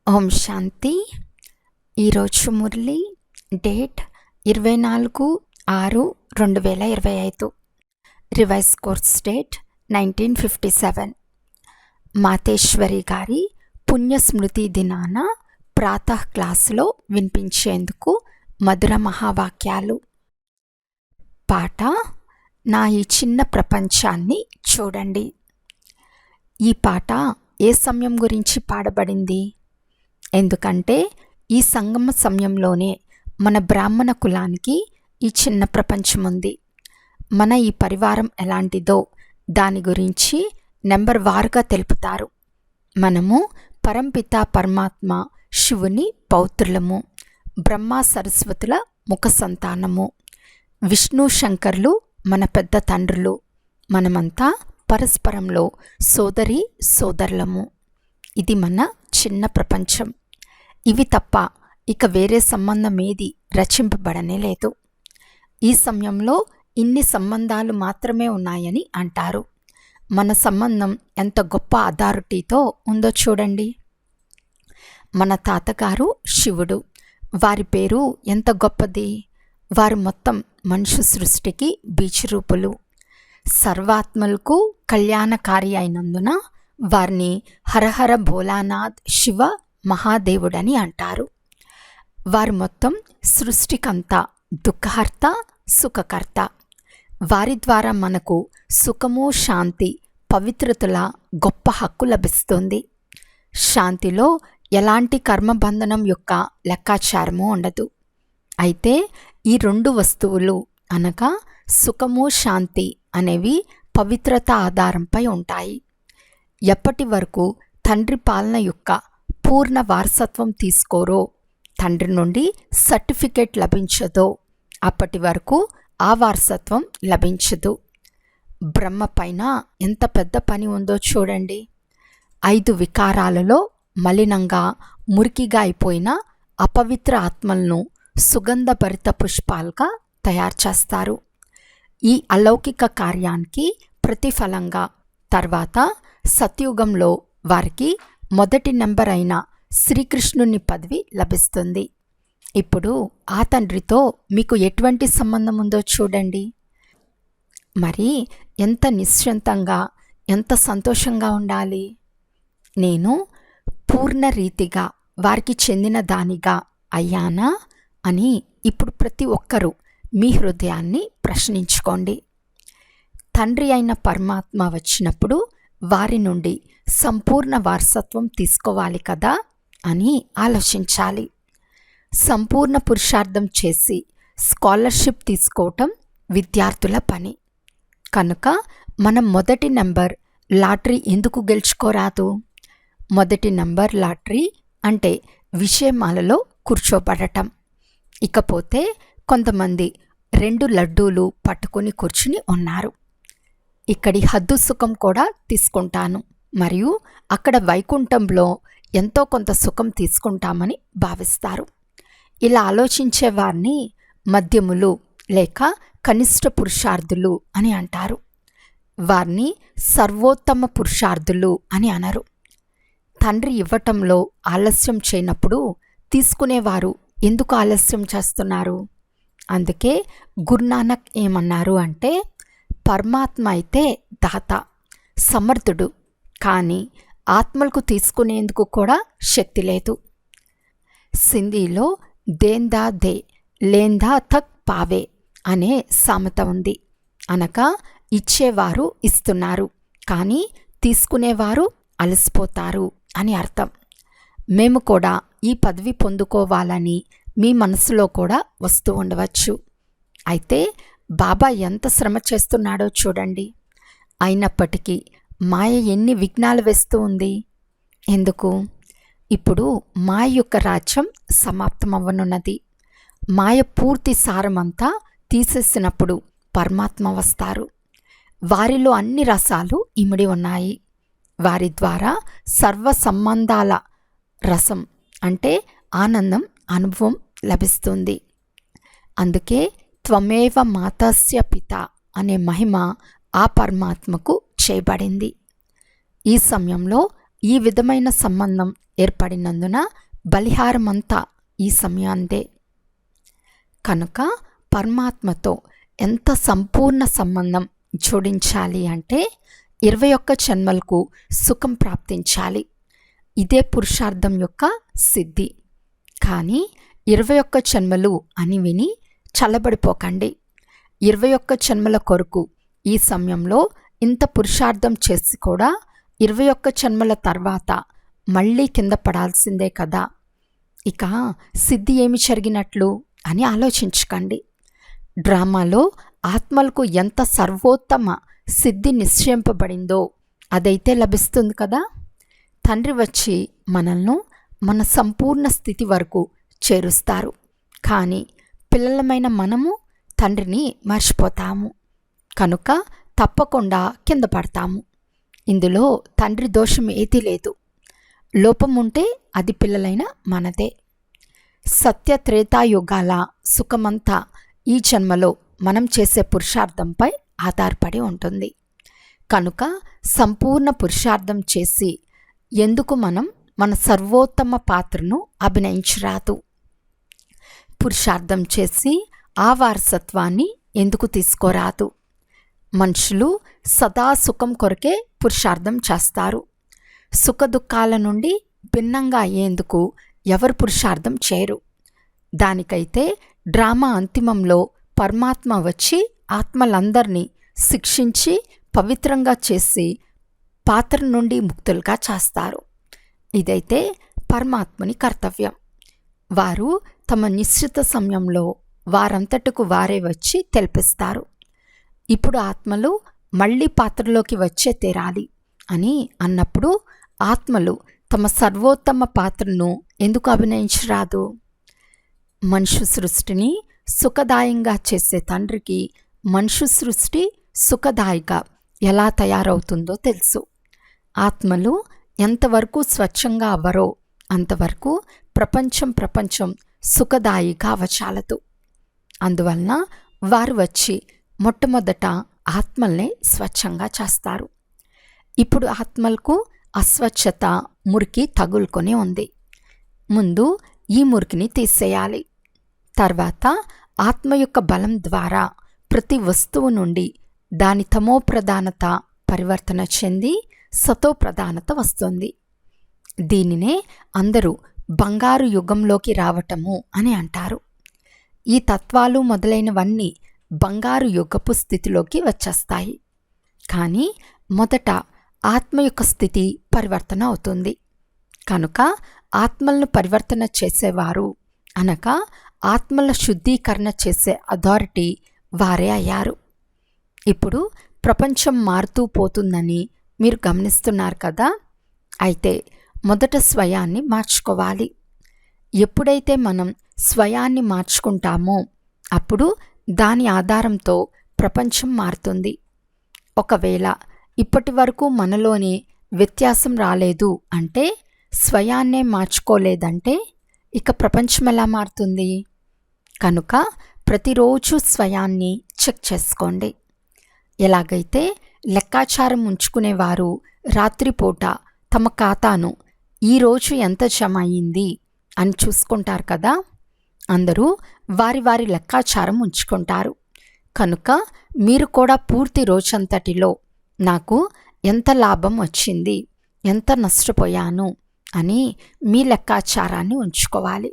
ఓం శాంతి. ఈరోజు Murali date 24/6/2025. Revise course date 1957. Mateshwari గారి పుణ్యస్మృతి దినాన ప్రాతః క్లాసులో వినిపించేందుకు మధుర మహావాక్యాలు. పాట: నా ఈ చిన్న ప్రపంచాన్ని చూడండి. ఈ పాట ఏ సమయం గురించి పాడబడింది? ఎందుకంటే ఈ సంగమ సమయంలోనే మన బ్రాహ్మణ కులానికి ఈ చిన్న ప్రపంచం ఉంది. మన ఈ పరివారం ఎలాంటిదో దాని గురించి నెంబర్ వారుగా తెలుపుతారు. మనము పరంపిత పరమాత్మ శివుని పౌత్రులము, బ్రహ్మ సరస్వతుల ముఖ సంతానము, విష్ణు శంకర్లు మన పెద్ద తండ్రులు. మనమంతా పరస్పరంలో సోదరి సోదరులము. ఇది మన చిన్న ప్రపంచం. ఇవి తప్ప ఇక వేరే సంబంధం ఏది రచింపబడనే లేదు. ఈ సమయంలో ఇన్ని సంబంధాలు మాత్రమే ఉన్నాయని అంటారు. మన సంబంధం ఎంత గొప్ప అథారిటీతో ఉందో చూడండి. మన తాతగారు శివుడు, వారి పేరు ఎంత గొప్పది. వారు మొత్తం మనుష్య సృష్టికి బీజరూపులు, సర్వాత్మలకు కళ్యాణకారి అయినందున వారిని హరహర భోలానాథ్ శివ మహాదేవుడని అంటారు. వారు మొత్తం సృష్టికంతా దుఃఖహర్త సుఖకర్త. వారి ద్వారా మనకు సుఖము, శాంతి, పవిత్రతల గొప్ప హక్కు లభిస్తుంది. శాంతిలో ఎలాంటి కర్మబంధనం యొక్క లెక్కాచారము ఉండదు. అయితే ఈ రెండు వస్తువులు అనగా సుఖము, శాంతి అనేవి పవిత్రత ఆధారంపై ఉంటాయి. ఎప్పటి వరకు తండ్రి పాలన యొక్క పూర్ణ వారసత్వం తీసుకోరో, తండ్రి నుండి సర్టిఫికేట్ లభించదో, అప్పటి వరకు ఆ వారసత్వం లభించదు. బ్రహ్మ పైన ఎంత పెద్ద పని ఉందో చూడండి. 5 వికారాలలో మలినంగా మురికిగా అయిపోయిన అపవిత్ర ఆత్మలను సుగంధభరిత పుష్పాలుగా తయారు చేస్తారు. ఈ అలౌకిక కార్యానికి ప్రతిఫలంగా తర్వాత సత్యుగంలో వారికి మొదటి నెంబర్ అయిన శ్రీకృష్ణుని పదవి లభిస్తుంది. ఇప్పుడు ఆ తండ్రితో మీకు ఎటువంటి సంబంధం ఉందో చూడండి. మరి ఎంత నిశ్చింతంగా, ఎంత సంతోషంగా ఉండాలి. నేను పూర్ణ రీతిగా వారికి చెందిన దానిగా అయ్యానా అని ఇప్పుడు ప్రతి ఒక్కరూ మీ హృదయాన్ని ప్రశ్నించుకోండి. తండ్రి అయిన పరమాత్మ వచ్చినప్పుడు వారి నుండి సంపూర్ణ వారసత్వం తీసుకోవాలి కదా అని ఆలోచించాలి. సంపూర్ణ పురుషార్థం చేసి స్కాలర్షిప్ తీసుకోవటం విద్యార్థుల పని. కనుక మనం మొదటి నెంబర్ లాటరీ ఎందుకు గెలుచుకోరాదు? మొదటి నెంబర్ లాటరీ అంటే విషయమాలలో కూర్చోబడటం. ఇకపోతే కొంతమంది 2 లడ్డూలు పట్టుకొని కూర్చుని ఉన్నారు. ఇక్కడి హద్దు సుఖం కూడా తీసుకుంటాను, మరియు అక్కడ వైకుంఠంలో ఎంతో కొంత సుఖం తీసుకుంటామని భావిస్తారు. ఇలా ఆలోచించే వారిని మధ్యములు లేక కనిష్ట పురుషార్థులు అని అంటారు. వారిని సర్వోత్తమ పురుషార్థులు అని అనరు. తండ్రి ఇవ్వటంలో ఆలస్యం చేయనప్పుడు తీసుకునేవారు ఎందుకు ఆలస్యం చేస్తున్నారు? అందుకే గురునానక్ ఏమన్నారు అంటే, పరమాత్మ అయితే దాత, సమర్థుడు, కానీ ఆత్మలకు తీసుకునేందుకు కూడా శక్తి లేదు. సింధీలో దేందా దే లేందా తక్ పావే అనే సామెత ఉంది. అనగా ఇచ్చేవారు ఇస్తున్నారు, కానీ తీసుకునేవారు అలసిపోతారు అని అర్థం. మేము కూడా ఈ పదవి పొందుకోవాలని మీ మనసులో కూడా వస్తూ ఉండవచ్చు. అయితే బాబా ఎంత శ్రమ చేస్తున్నాడో చూడండి. అయినప్పటికీ మాయ ఎన్ని విఘ్నాలు వేస్తూ ఉంది. ఎందుకు? ఇప్పుడు మాయ యొక్క రాజ్యం సమాప్తమవ్వనున్నది. మాయ పూర్తి సారమంతా తీసేసినప్పుడు పరమాత్మ వస్తారు. వారిలో అన్ని రసాలు ఇమిడి ఉన్నాయి. వారి ద్వారా సర్వ సంబంధాల రసం అంటే ఆనందం అనుభవం లభిస్తుంది. అందుకే త్వమేవ మాతస్య పిత అనే మహిమ ఆ పరమాత్మకు చేయబడింది. ఈ సమయంలో ఈ విధమైన సంబంధం ఏర్పడినందున బలిహారమంతా ఈ సమయాందే. కనుక పరమాత్మతో ఎంత సంపూర్ణ సంబంధం జోడించాలి అంటే 21 జన్మలకు సుఖం ప్రాప్తించాలి. ఇదే పురుషార్థం యొక్క సిద్ధి. కానీ 21 జన్మలు అని విని చల్లబడిపోకండి. 21 జన్మల కొరకు ఈ సమయంలో ఇంత పురుషార్థం చేసి కూడా 21 జన్మల తర్వాత మళ్ళీ కింద పడాల్సిందే కదా, ఇక సిద్ధి ఏమి జరిగినట్లు అని ఆలోచించకండి. డ్రామాలో ఆత్మలకు ఎంత సర్వోత్తమ సిద్ధి నిశ్చయింపబడిందో అదైతే లభిస్తుంది కదా. తండ్రి వచ్చి మనల్ని మన సంపూర్ణ స్థితి వరకు చేరుస్తారు. కానీ పిల్లలమైన మనము తండ్రిని మర్చిపోతాము. కనుక తప్పకుండా కింద పడతాము. ఇందులో తండ్రి దోషం ఏదీ లేదు. లోపం ఉంటే అది పిల్లలైన మనదే. సత్య త్రేతాయుగాల సుఖమంతా ఈ జన్మలో మనం చేసే పురుషార్థంపై ఆధారపడి ఉంటుంది. కనుక సంపూర్ణ పురుషార్థం చేసి ఎందుకు మనం మన సర్వోత్తమ పాత్రను అభినయించరాదు? పురుషార్థం చేసి ఆ వారసత్వాన్ని ఎందుకు తీసుకోరాదు? మనుషులు సదా సుఖం కొరకే పురుషార్థం చేస్తారు. సుఖ దుఃఖాల నుండి భిన్నంగా అయ్యేందుకు ఎవరు పురుషార్థం చేయరు. దానికైతే డ్రామా అంతిమంలో పరమాత్మ వచ్చి ఆత్మలందరినీ శిక్షించి పవిత్రంగా చేసి పాత్ర నుండి ముక్తులుగా చేస్తారు. ఇదైతే పరమాత్మని కర్తవ్యం. వారు తమ నిశ్చిత సమయంలో వారంతటకు వారే వచ్చి తెలిపిస్తారు. ఇప్పుడు ఆత్మలు మళ్ళీ పాత్రలోకి వచ్చే తీరాలి అని అన్నప్పుడు ఆత్మలు తమ సర్వోత్తమ పాత్రను ఎందుకు అభినయించరాదు? మనుషు సృష్టిని సుఖదాయంగా చేసే తండ్రికి మనుషు సృష్టి సుఖదాయిగా ఎలా తయారవుతుందో తెలుసు. ఆత్మలు ఎంతవరకు స్వచ్ఛంగా అవ్వరో అంతవరకు ప్రపంచం సుఖదాయిగా అవచాలదు. అందువలన వారు వచ్చి మొట్టమొదట ఆత్మల్ని స్వచ్ఛంగా చేస్తారు. ఇప్పుడు ఆత్మలకు అస్వచ్ఛత మురికి తగులుకొని ఉంది. ముందు ఈ మురికిని తీసేయాలి. తర్వాత ఆత్మ యొక్క బలం ద్వారా ప్రతి వస్తువు నుండి దాని తమో ప్రధానత పరివర్తన చెంది సతో ప్రధానత వస్తుంది. దీనినే అందరూ బంగారు యుగంలోకి రావటము అని అంటారు. ఈ తత్వాలు మొదలైనవన్నీ బంగారు యుగపు స్థితిలోకి వచ్చేస్తాయి. కానీ మొదట ఆత్మ యొక్క స్థితి పరివర్తన అవుతుంది. కనుక ఆత్మలను పరివర్తన చేసేవారు అనగా ఆత్మల శుద్ధీకరణ చేసే అథారిటీ వారే అయ్యారు. ఇప్పుడు ప్రపంచం మారుతూ పోతుందని మీరు గమనిస్తున్నారు కదా. అయితే మొదట స్వయాన్ని మార్చుకోవాలి. ఎప్పుడైతే మనం స్వయాన్ని మార్చుకుంటామో అప్పుడు దాని ఆధారంతో ప్రపంచం మారుతుంది. ఒకవేళ ఇప్పటి వరకు మనలోనే వ్యత్యాసం రాలేదు అంటే, స్వయాన్నే మార్చుకోలేదంటే ఇక ప్రపంచం ఎలా మారుతుంది? కనుక ప్రతిరోజు స్వయాన్ని చెక్ చేసుకోండి. ఎలాగైతే లెక్కాచారం ఉంచుకునేవారు రాత్రిపూట తమ ఖాతాను ఈరోజు ఎంత జమ అయ్యింది అని చూసుకుంటారు కదా. అందరూ వారి వారి లెక్కాచారం ఉంచుకుంటారు. కనుక మీరు కూడా పూర్తి రోజంతటిలో నాకు ఎంత లాభం వచ్చింది, ఎంత నష్టపోయాను అని మీ లెక్కాచారాన్ని ఉంచుకోవాలి.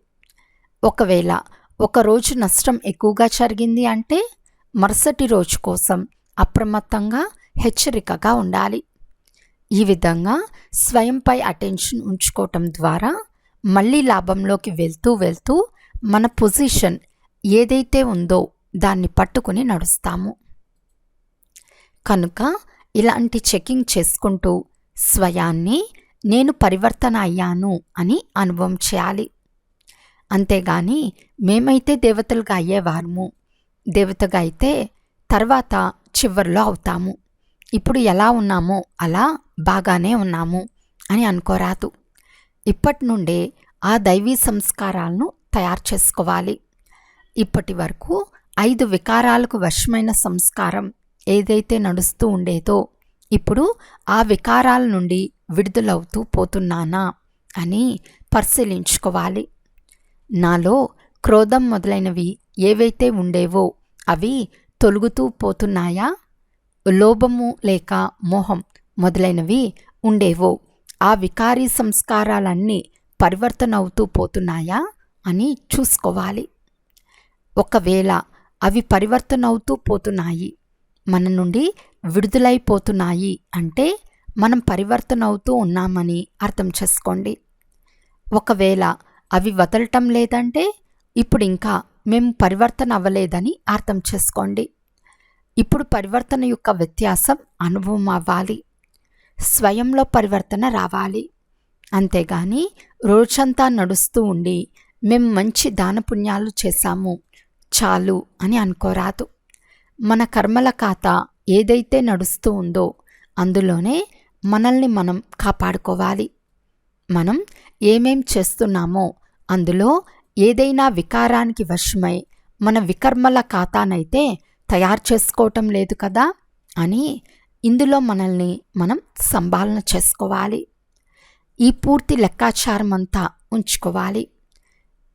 ఒకవేళ ఒకరోజు నష్టం ఎక్కువగా జరిగింది అంటే మరుసటి రోజు కోసం అప్రమత్తంగా హెచ్చరికగా ఉండాలి. ఈ విధంగా స్వయంపై అటెన్షన్ ఉంచుకోవటం ద్వారా మళ్ళీ లాభంలోకి వెళ్తూ మన పొజిషన్ ఏదైతే ఉందో దాన్ని పట్టుకుని నడుస్తాము. కనుక ఇలాంటి చెకింగ్ చేసుకుంటూ స్వయాన్ని నేను పరివర్తన అయ్యాను అని అనుభవం చేయాలి. అంతేగాని మేమైతే దేవతలుగా అయ్యేవారము, దేవతగా అయితే తర్వాత చివరిలో అవుతాము, ఇప్పుడు ఎలా ఉన్నామో అలా బాగానే ఉన్నాము అని అనుకోరాదు. ఇప్పటి నుండే ఆ దైవీ సంస్కారాలను తయారు చేసుకోవాలి. ఇప్పటి వరకు 5 వికారాలకు వశమైన సంస్కారం ఏదైతే నడుస్తూ ఉండేదో ఇప్పుడు ఆ వికారాల నుండి విడుదలవుతూ పోతున్నానా అని పరిశీలించుకోవాలి. నాలో క్రోధం మొదలైనవి ఏవైతే ఉండేవో అవి తొలగుతూ పోతున్నాయా? లోభము లేక మోహం మొదలైనవి ఉండేవో ఆ వికారీ సంస్కారాలన్నీ పరివర్తన అవుతూ పోతున్నాయా అని చూసుకోవాలి. ఒకవేళ అవి పరివర్తన అవుతూ పోతున్నాయి, మన నుండి విడుదలైపోతున్నాయి అంటే మనం పరివర్తన అవుతూ ఉన్నామని అర్థం చేసుకోండి. ఒకవేళ అవి వదలటం లేదంటే ఇప్పుడు ఇంకా మేము పరివర్తన అవ్వలేదని అర్థం చేసుకోండి. ఇప్పుడు పరివర్తన యొక్క వ్యత్యాసం అనుభవం అవ్వాలి, స్వయంలో పరివర్తన రావాలి. అంతేగాని రోజంతా నడుస్తూ ఉండి మేము మంచి దానపుణ్యాలు చేశాము చాలు అని అనుకోరాదు. మన కర్మల ఖాతా ఏదైతే నడుస్తూ ఉందో అందులోనే మనల్ని మనం కాపాడుకోవాలి. మనం ఏమేం చేస్తున్నామో అందులో ఏదైనా వికారానికి వశమై మన వికర్మల ఖాతానైతే తయారు చేసుకోవటం లేదు కదా అని ఇందులో మనల్ని మనం సంభాలన చేసుకోవాలి. ఈ పూర్తి లెక్కాచారం అంతా ఉంచుకోవాలి.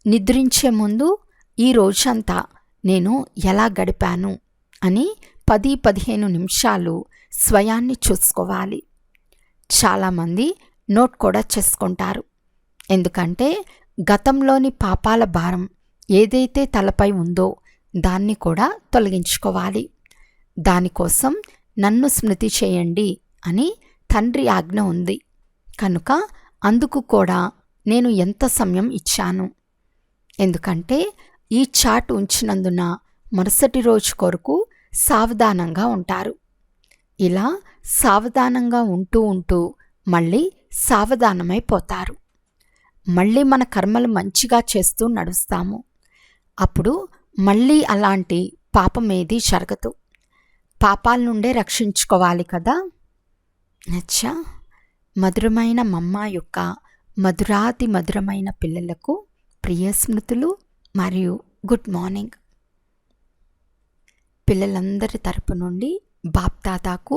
నిద్రించే ముందు ఈ రోజంతా నేను ఎలా గడిపాను అని 10-15 నిమిషాలు స్వయాన్ని చూసుకోవాలి. చాలామంది నోట్ కూడా చేసుకుంటారు. ఎందుకంటే గతంలోని పాపాల భారం ఏదైతే తలపై ఉందో దాన్ని కూడా తొలగించుకోవాలి. దానికోసం నన్ను స్మృతి చేయండి అని తండ్రి ఆజ్ఞ ఉంది కనుక అందుకు కూడా నేను ఎంత సమయం ఇచ్చాను. ఎందుకంటే ఈ చాట్ ఉంచినందున మరుసటి రోజు కొరకు సావధానంగా ఉంటారు. ఇలా సావధానంగా ఉంటూ ఉంటూ మళ్ళీ సావధానమైపోతారు. మళ్ళీ మన కర్మలు మంచిగా చేస్తూ నడుస్తాము. అప్పుడు మళ్ళీ అలాంటి పాపమేది జరగదు. పాపాల నుండే రక్షించుకోవాలి కదా. నచ్చా మధురమైన మమ్మ యొక్క మధురాతి మధురమైన పిల్లలకు ప్రియ స్మృతులు మరియు గుడ్ మార్నింగ్. పిల్లలందరి తరపు నుండి బాప్దాదాకు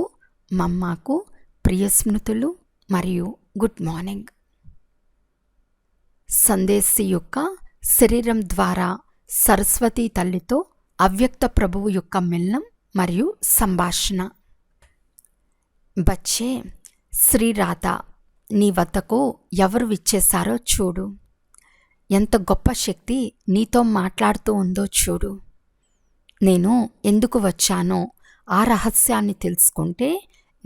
మమ్మాకు ప్రియ స్మృతులు మరియు గుడ్ మార్నింగ్. సందేశి యొక్క శరీరం ద్వారా సరస్వతీ తల్లితో అవ్యక్త ప్రభువు యొక్క మిలనం మరియు సంభాషణ. బచ్చే, శ్రీరాధ నీ వద్దకు ఎవరు విచ్చేశారో చూడు. ఎంత గొప్ప శక్తి నీతో మాట్లాడుతూ ఉందో చూడు. నేను ఎందుకు వచ్చానో ఆ రహస్యాన్ని తెలుసుకుంటే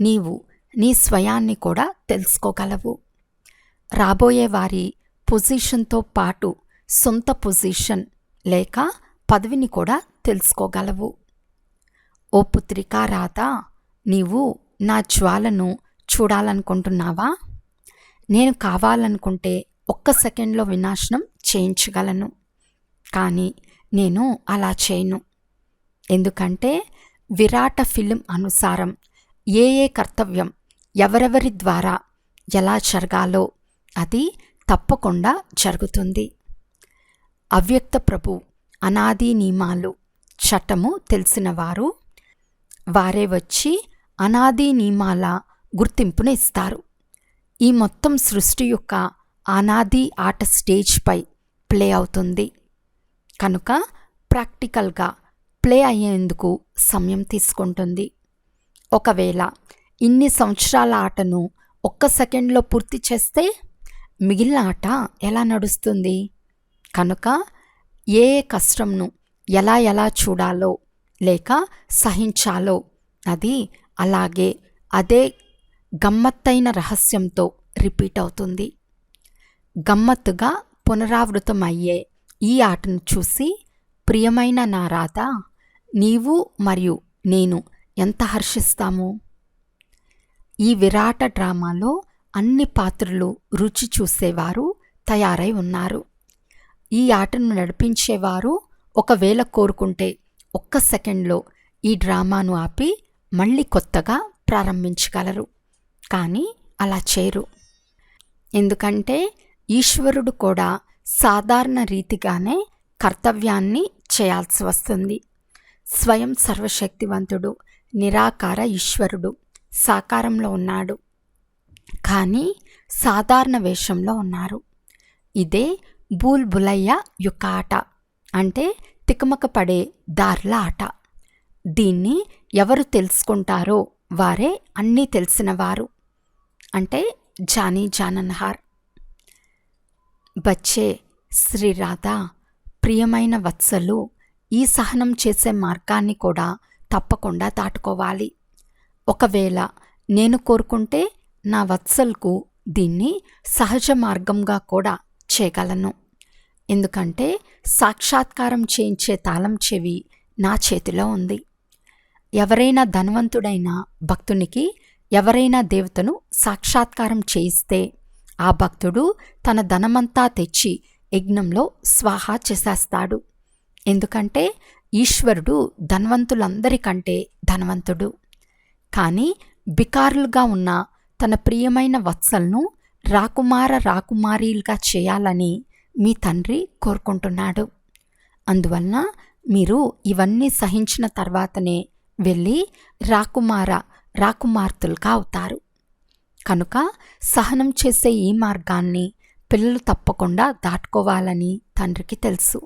నీవు నీ స్వయాన్ని కూడా తెలుసుకోగలవు. రాబోయే వారి పొజిషన్తో పాటు సొంత పొజిషన్ లేక పదవిని కూడా తెలుసుకోగలవు. ఓ పుత్రికా రాధ, నీవు నా జ్వాలను చూడాలనుకుంటున్నావా? నేను కావాలనుకుంటే ఒక్క సెకండ్లో వినాశనం చేయించగలను. కానీ నేను అలా చేయను. ఎందుకంటే విరాట ఫిలిం అనుసారం ఏ కర్తవ్యం ఎవరెవరి ద్వారా ఎలా జరగాలో అది తప్పకుండా జరుగుతుంది. అవ్యక్త ప్రభు అనాది నియమాలు చట్టము తెలిసినవారు వారే వచ్చి అనాది నియమాల గుర్తింపును ఇస్తారు. ఈ మొత్తం సృష్టి యొక్క అనాది ఆట స్టేజ్పై ప్లే అవుతుంది కనుక ప్రాక్టికల్గా ప్లే అయ్యేందుకు సమయం తీసుకుంటుంది. ఒకవేళ ఇన్ని సంవత్సరాల ఆటను ఒక్క సెకండ్లో పూర్తి చేస్తే మిగిలిన ఆట ఎలా నడుస్తుంది? కనుక ఏ కష్టంను ఎలా ఎలా చూడాలో లేక సహించాలో అది అలాగే అదే గమ్మత్తైన రహస్యంతో రిపీట్ అవుతుంది. గమ్మత్తుగా పునరావృతమయ్యే ఈ ఆటను చూసి ప్రియమైన నా రాధ, నీవు మరియు నేను ఎంత హర్షిస్తాము. ఈ విరాట డ్రామాలో అన్ని పాత్రలు రుచి చూసేవారు తయారై ఉన్నారు. ఈ ఆటను నడిపించేవారు ఒకవేళ కోరుకుంటే ఒక్క సెకండ్లో ఈ డ్రామాను ఆపి మళ్ళీ కొత్తగా ప్రారంభించగలరు. కానీ అలా చేయరు. ఎందుకంటే ఈశ్వరుడు కూడా సాధారణ రీతిగానే కర్తవ్యాన్ని చేయాల్సి వస్తుంది. స్వయం సర్వశక్తివంతుడు నిరాకార ఈశ్వరుడు సాకారంలో ఉన్నాడు. కానీ సాధారణ వేషంలో ఉన్నారు. ఇదే బూల్ బులయ్య యొక్క ఆట, అంటే తికమక పడే దారుల ఆట. దీన్ని ఎవరు తెలుసుకుంటారో వారే అన్నీ తెలిసినవారు, అంటే జానీ జానన్హార్. బచ్చే, శ్రీరాధ, ప్రియమైన వత్సలు, ఈ సహనం చేసే మార్గాన్ని కూడా తప్పకుండా దాటుకోవాలి. ఒకవేళ నేను కోరుకుంటే నా వత్సల్కు దీన్ని సహజ మార్గంగా కూడా చేయగలను. ఎందుకంటే సాక్షాత్కారం చేయించే తాళం చెవి నా చేతిలో ఉంది. ఎవరైనా ధనవంతుడైన భక్తునికి ఎవరైనా దేవతను సాక్షాత్కారం చేయిస్తే ఆ భక్తుడు తన ధనమంతా తెచ్చి యజ్ఞంలో స్వాహా చేసేస్తాడు. ఎందుకంటే ఈశ్వరుడు ధనవంతులందరికంటే ధనవంతుడు. కానీ బికారులుగా ఉన్న తన ప్రియమైన వత్సలను రాకుమారీలుగా చేయాలని మీ తండ్రి కోరుకుంటున్నాడు. అందువలన మీరు ఇవన్నీ సహించిన తర్వాతనే వెళ్ళి రాకుమార్తెలుగా అవుతారు. కనుక సహనం చేసే ఈ మార్గాన్ని పిల్లలు తప్పకుండా దాటుకోవాలని తండ్రికి తెలుసు.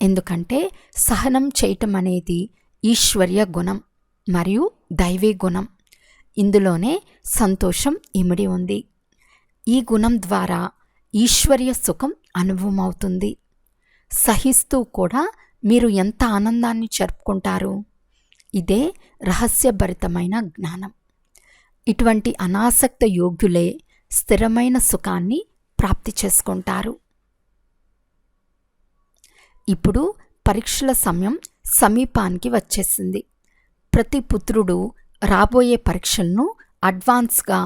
ఎందుకంటే సహనం చేయటం అనేది ఈశ్వర్య గుణం మరియు దైవీ గుణం. ఇందులోనే సంతోషం ఇమిడి ఉంది. ఈ గుణం ద్వారా ఈశ్వర్య సుఖం అనుభవమవుతుంది. సహిస్తూ కూడా మీరు ఎంత ఆనందాన్ని జరుపుకుంటారు. ఇదే రహస్యభరితమైన జ్ఞానం. ఇటువంటి అనాసక్త యోగ్యులే స్థిరమైన సుఖాన్ని ప్రాప్తి చేసుకుంటారు. ఇప్పుడు పరీక్షల సమయం సమీపానికి వచ్చేసింది. ప్రతి పుత్రుడు రాబోయే పరీక్షలను అడ్వాన్స్గా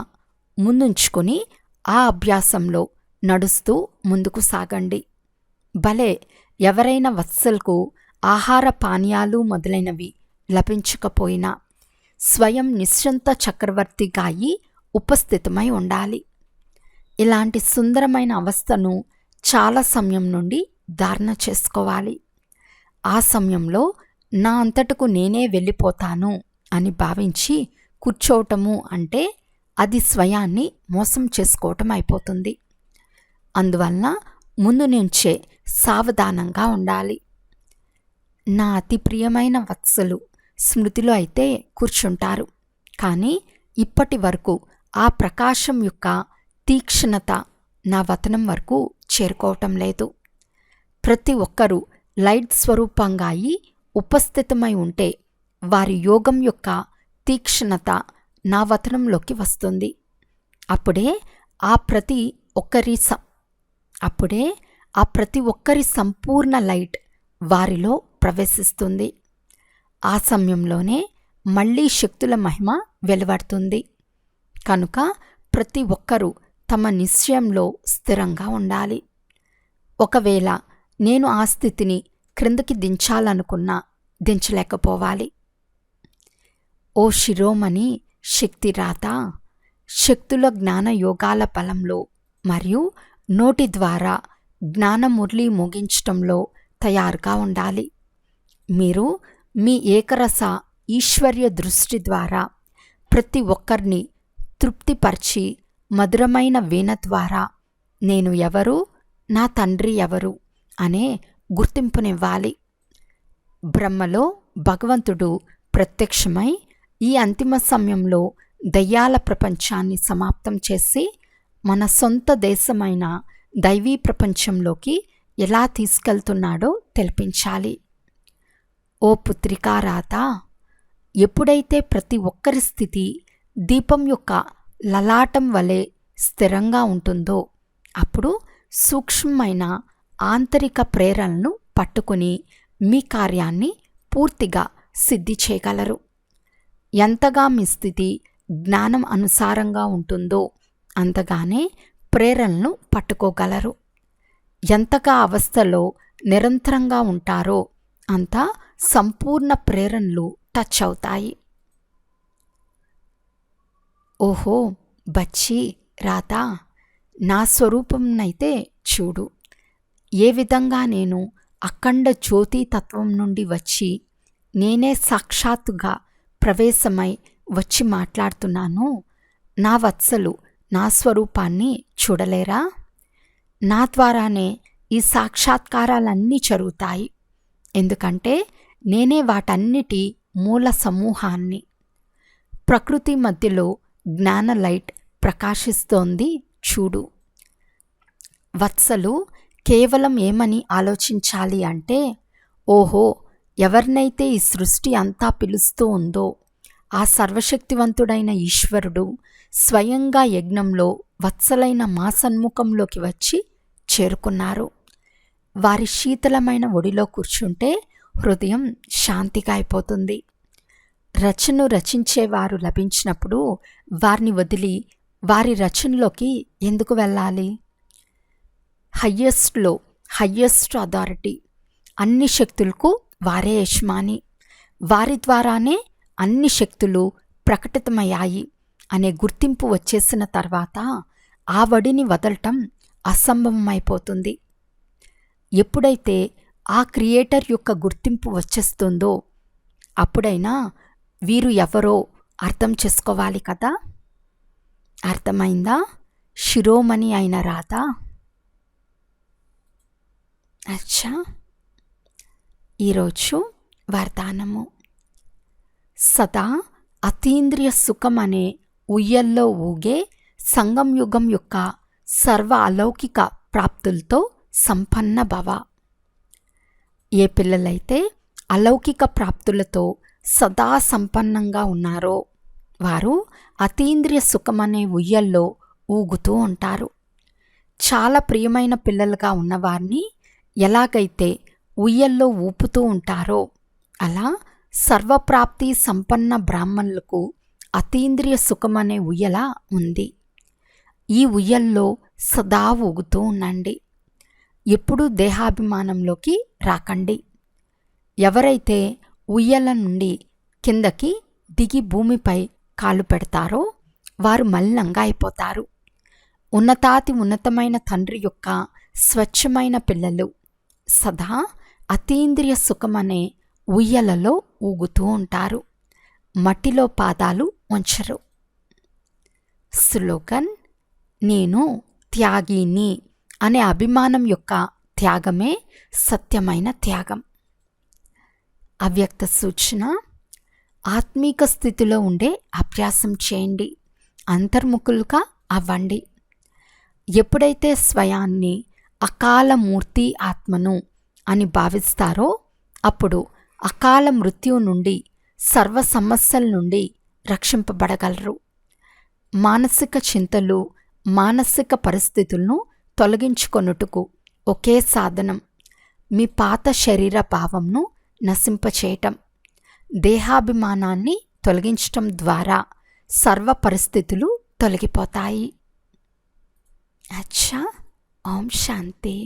ముందుంచుకొని ఆ అభ్యాసంలో నడుస్తూ ముందుకు సాగండి. భలే, ఎవరైనా వత్సలకు ఆహార పానీయాలు మొదలైనవి లభించకపోయినా స్వయం నిశ్చంత చక్రవర్తిగా అయి ఉపస్థితమై ఉండాలి. ఇలాంటి సుందరమైన అవస్థను చాలా సమయం నుండి ధారణ చేసుకోవాలి. ఆ సమయంలో నా అంతటకు నేనే వెళ్ళిపోతాను అని భావించి కూర్చోవటము అంటే అది స్వయాన్ని మోసం చేసుకోవటం అయిపోతుంది. అందువలన ముందు నుంచే సావధానంగా ఉండాలి. నా అతి ప్రియమైన వత్సలు స్మృతిలో అయితే కూర్చుంటారు, కానీ ఇప్పటి వరకు ఆ ప్రకాశం యొక్క తీక్షణత నా వతనం వరకు చేరుకోవటం లేదు. ప్రతి ఒక్కరూ లైట్ స్వరూపంగా అయి ఉపస్థితమై ఉంటే వారి యోగం యొక్క తీక్షణత నా వతనంలోకి వస్తుంది. అప్పుడే ఆ ప్రతి ఒక్కరి సంపూర్ణ లైట్ వారిలో ప్రవేశిస్తుంది. ఆ సమయంలోనే మళ్ళీ శక్తుల మహిమ వెలువడుతుంది. కనుక ప్రతి ఒక్కరూ తమ నిశ్చయంలో స్థిరంగా ఉండాలి. ఒకవేళ నేను ఆ స్థితిని క్రిందకి దించాలనుకున్నా దించలేకపోవాలి. ఓ శిరోమణి శక్తిరాత, శక్తుల జ్ఞాన యోగాల బలంలో మరియు నోటి ద్వారా జ్ఞానమురళి మోగించటంలో తయారుగా ఉండాలి. మీరు మీ ఏకరస ఈశ్వర్య దృష్టి ద్వారా ప్రతి ఒక్కరిని తృప్తిపరిచి మధురమైన వీణ ద్వారా నేను ఎవరు, నా తండ్రి ఎవరు అనే గుర్తింపునివ్వాలి. బ్రహ్మలో భగవంతుడు ప్రత్యక్షమై ఈ అంతిమ సమయంలో దయ్యాల ప్రపంచాన్ని సమాప్తం చేసి మన సొంత దేశమైన దైవీ ప్రపంచంలోకి ఎలా తీసుకెళ్తున్నాడో తెలిపించాలి. ఓ పుత్రికారాత, ఎప్పుడైతే ప్రతి ఒక్కరి స్థితి దీపం యొక్క లలాటం వలె స్థిరంగా ఉంటుందో అప్పుడు సూక్ష్మమైన ఆంతరిక ప్రేరణను పట్టుకుని మీ కార్యాన్ని పూర్తిగా సిద్ధి చేయగలరు. ఎంతగా మీ స్థితి జ్ఞానం అనుసారంగా ఉంటుందో అంతగానే ప్రేరణను పట్టుకోగలరు. ఎంతగా అవస్థలో నిరంతరంగా ఉంటారో అంత సంపూర్ణ ప్రేరణలు టచ్ అవుతాయి. ఓహో బచ్చి రాత, నా స్వరూపంనైతే చూడు. ఏ విధంగా నేను అఖండ జ్యోతి తత్వం నుండి వచ్చి నేనే సాక్షాత్తుగా ప్రవేశమై వచ్చి మాట్లాడుతున్నానో నా వత్సలు నా స్వరూపాన్ని చూడలేరా? నా ద్వారానే ఈ సాక్షాత్కారాలన్నీ జరుగుతాయి. ఎందుకంటే నేనే వాటన్నిటి మూల సమూహాన్ని. ప్రకృతి మధ్యలో జ్ఞాన లైట్ ప్రకాశిస్తోంది చూడు. వత్సలు కేవలం ఏమని ఆలోచించాలి అంటే, ఓహో, ఎవరినైతే ఈ సృష్టి అంతా పిలుస్తూ ఉందో ఆ సర్వశక్తివంతుడైన ఈశ్వరుడు స్వయంగా యజ్ఞంలో వత్సలైన మా సన్ముఖంలోకి వచ్చి చేరుకున్నారు. వారి శీతలమైన ఒడిలో కూర్చుంటే హృదయం శాంతిగా అయిపోతుంది. రచనను రచించేవారు లభించినప్పుడు వారిని వదిలి వారి రచనలోకి ఎందుకు వెళ్ళాలి? హయ్యెస్ట్ అథారిటీ, అన్ని శక్తులకు వారే యజమాని. వారి ద్వారానే అన్ని శక్తులు ప్రకటితమయ్యాయి అనే గుర్తింపు వచ్చేసిన తర్వాత ఆ వడిని వదలటం అసంభవమైపోతుంది. ఎప్పుడైతే ఆ క్రియేటర్ యొక్క గుర్తింపు వచ్చేస్తుందో అప్పుడైనా వీరు ఎవరో అర్థం చేసుకోవాలి కదా. అర్థమైందా? శిరోమణి అయిన రాధా. అచ్చా, ఈరోజు వరదానము. సదా అతీంద్రియ సుఖం అనే ఉయ్యల్లో ఊగే సంగం యుగం యొక్క సర్వ అలౌకిక ప్రాప్తులతో సంపన్న భవ. ఏ పిల్లలైతే అలౌకిక ప్రాప్తులతో సదా సంపన్నంగా ఉన్నారో వారు అతీంద్రియ సుఖమనే ఉయ్యల్లో ఊగుతూ ఉంటారు. చాలా ప్రియమైన పిల్లలుగా ఉన్నవారిని ఎలాగైతే ఉయ్యల్లో ఊపుతూ ఉంటారో అలా సర్వప్రాప్తి సంపన్న బ్రాహ్మణులకు అతీంద్రియ సుఖమనే ఉయ్యల ఉంది. ఈ ఉయ్యల్లో సదా ఊగుతూ ఉండండి. ఎప్పుడూ దేహాభిమానంలోకి రాకండి. ఎవరైతే ఉయ్యల నుండి కిందకి దిగి భూమిపై కాలు పెడతారో వారు మలినంగా అయిపోతారు. ఉన్నతాతి ఉన్నతమైన తండ్రి యొక్క స్వచ్ఛమైన పిల్లలు సదా అతీంద్రియ సుఖమనే ఉయ్యలలో ఊగుతూ ఉంటారు. మట్టిలో పాదాలు ఉంచరు. స్లోగన్: నేను త్యాగిని అనే అభిమానం యొక్క త్యాగమే సత్యమైన త్యాగం. అవ్యక్త సూచన: ఆత్మీక స్థితిలో ఉండే అభ్యాసం చేయండి. అంతర్ముఖులుగా అవ్వండి. ఎప్పుడైతే స్వయాన్ని అకాల మూర్తి ఆత్మను అని భావిస్తారో అప్పుడు అకాల మృత్యువు నుండి సర్వ సమస్యల నుండి రక్షింపబడగలరు. మానసిక చింతలు, మానసిక పరిస్థితులను తొలగించుకొనుటకు ఒకే సాధనం మీ పాత శరీర భావంను నశింపచేయటం. దేహాభిమానాన్ని తొలగించటం ద్వారా సర్వ పరిస్థితులు తొలగిపోతాయి. అచ్చా, ఓం శాంతి.